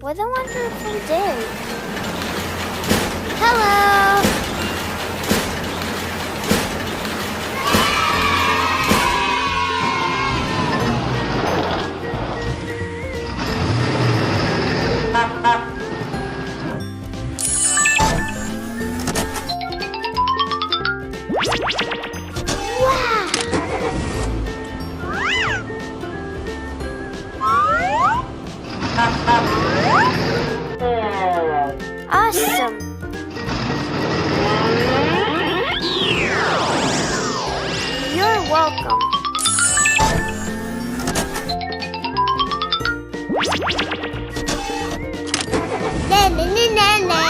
What a wonderful day. Hello! Awesome! You're welcome. Na na na na na.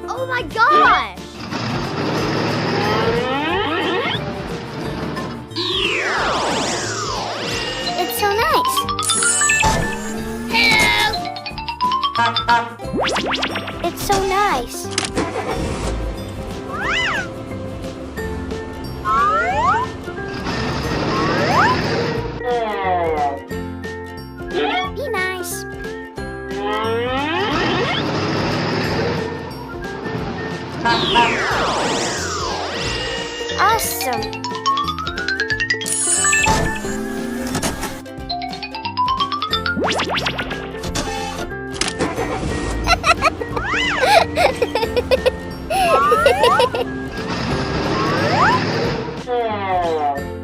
Oh my gosh! It's so nice. Hello. It's so nice. Be nice. Awesome.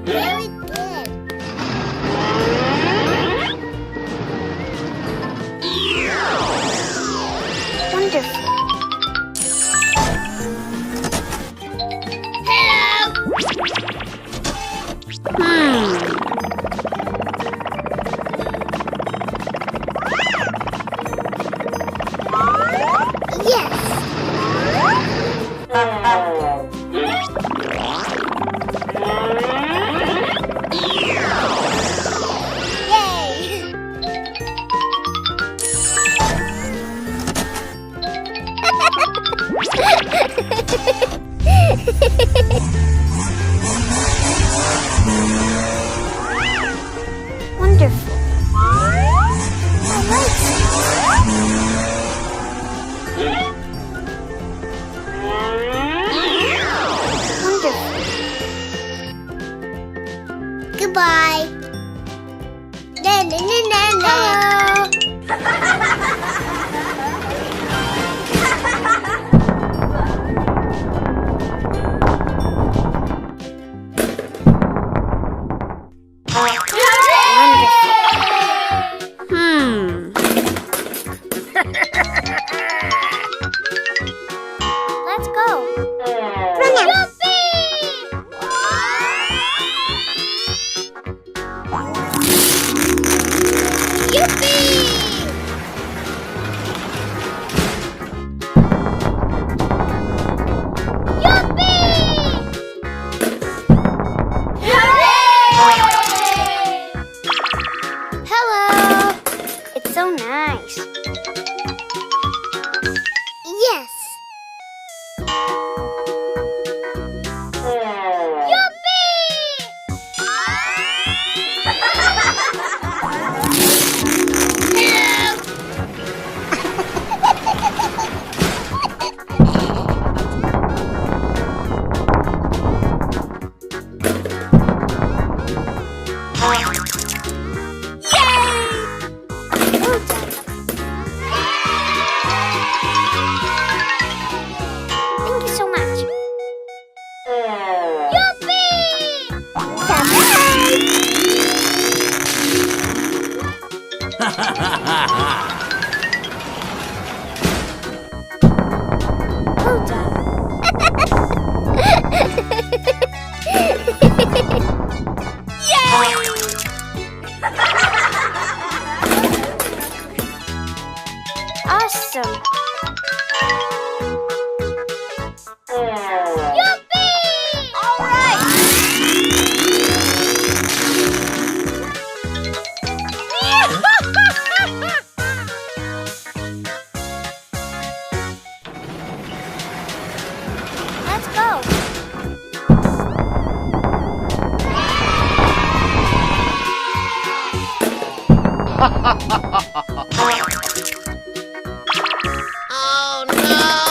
Very good. Wonderful. Wonderful. I like Wonderful. Goodbye. Na na na na na. Let's go. Hello. It's so nice. Yes. Thank you so much. Well done. Yay! Awesome. All right. Oh no!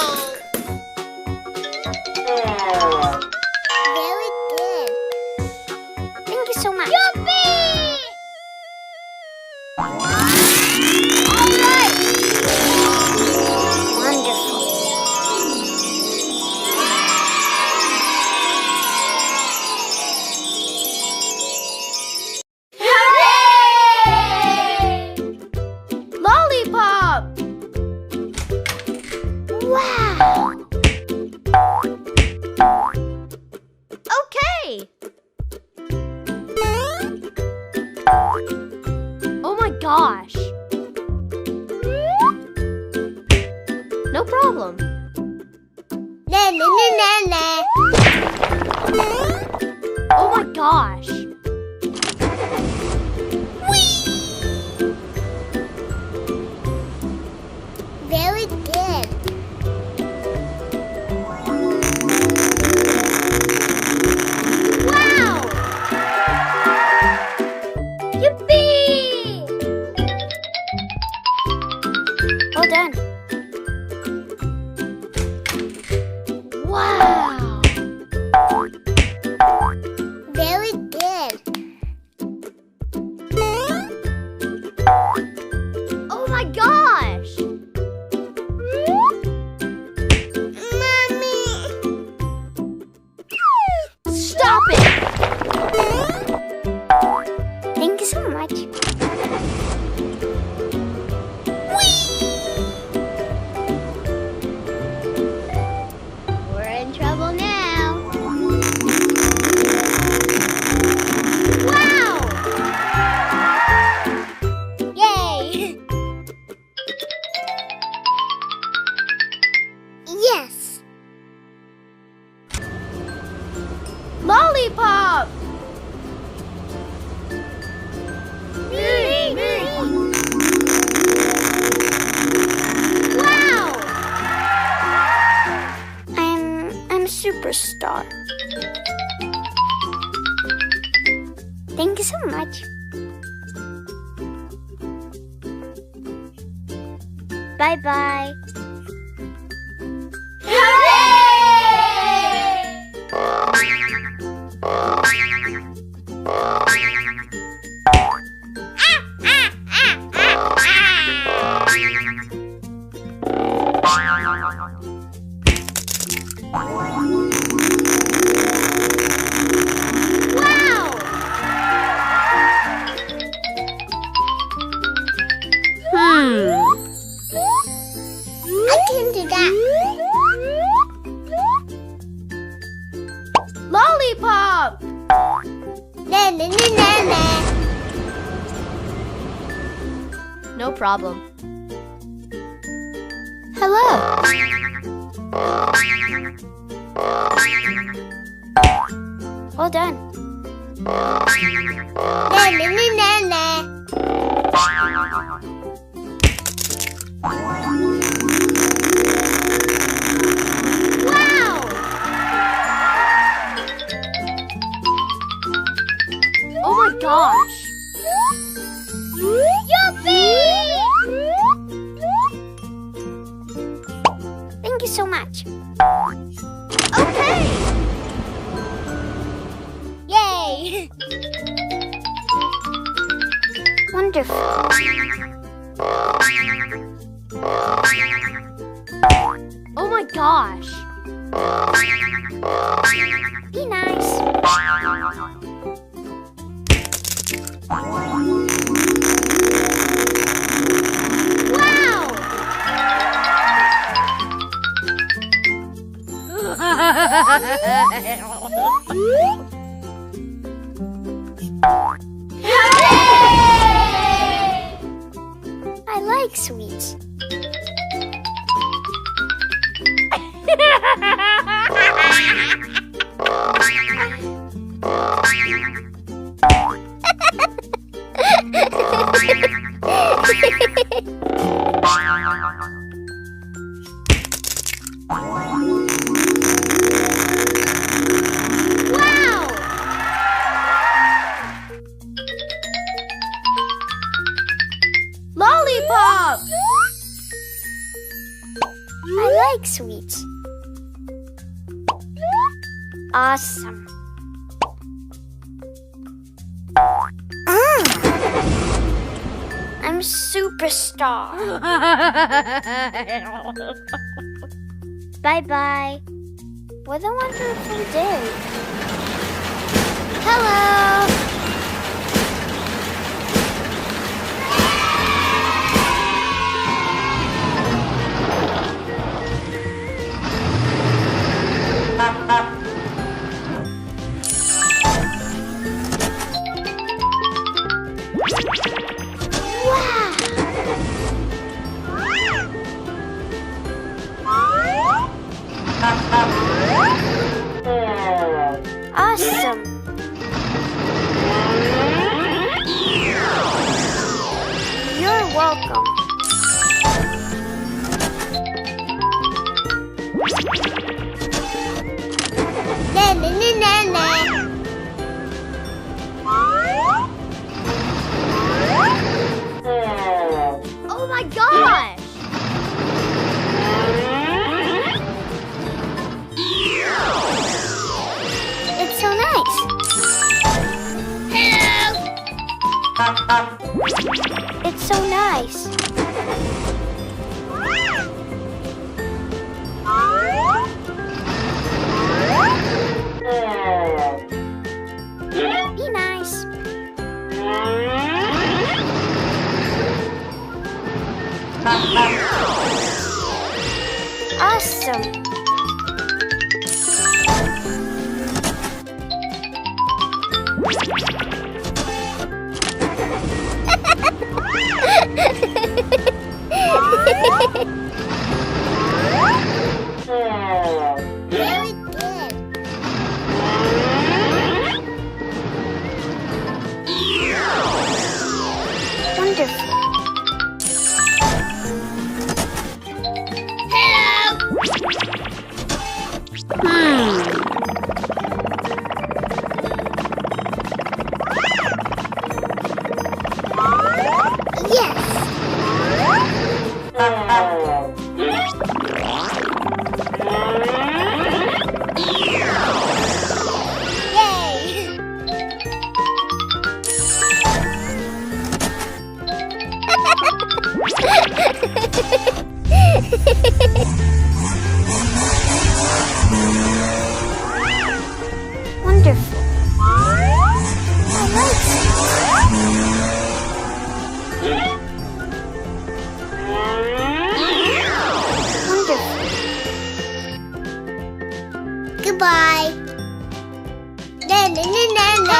Very good. Thank you so much. Yuppie! All right. Wonderful. Lollipop! Wow! Okay! Oh my gosh! No problem. Na na na na na. Oh my gosh! Very good. Wow! Yippee! Well done. Wow! Very good. Oh my gosh! Mommy. Stop it! Thank you so much. We're in trouble now. Wow! Yay! Yes. Lollipop! Wow! I'm a superstar. Thank you so much. Bye-bye. Wow! I can do that. Lollipop! Na na na na na. No problem. Hello. Well done. Na na na na na. Wow! Oh my gosh! Yuppie! Thank you so much. Okay! Yay! Wonderful. Oh my gosh! Be nice. Wow! I like sweets. like sweets. Awesome. I'm superstar. Bye-bye. What a wonderful day. Hello. Awesome. You're welcome. Na na na na na. Oh my gosh! It's so nice. Hello. It's so nice. Be nice. Awesome. Very good. Wonderful. Wonderful. I like it. Wonderful. Goodbye. Na na na na na.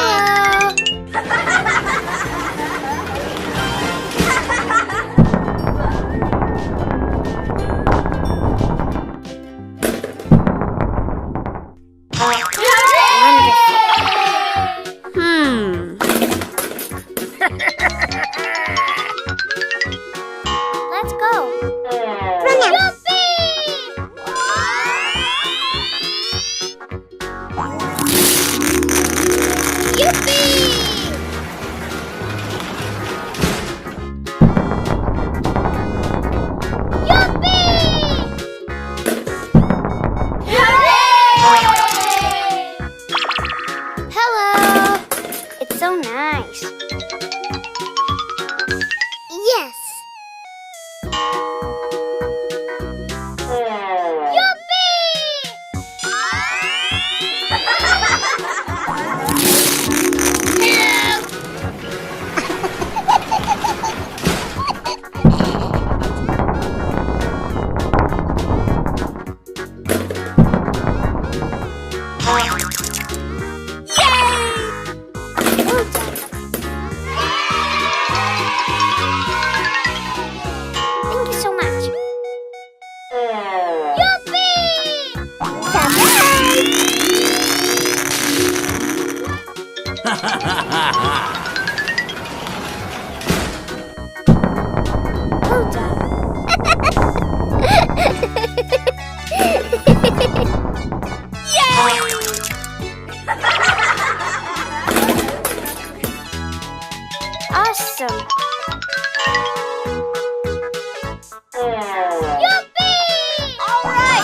Let's go. Hello. It's so nice. Yes. Thank you so much. Well done. Awesome. Yippee! All right.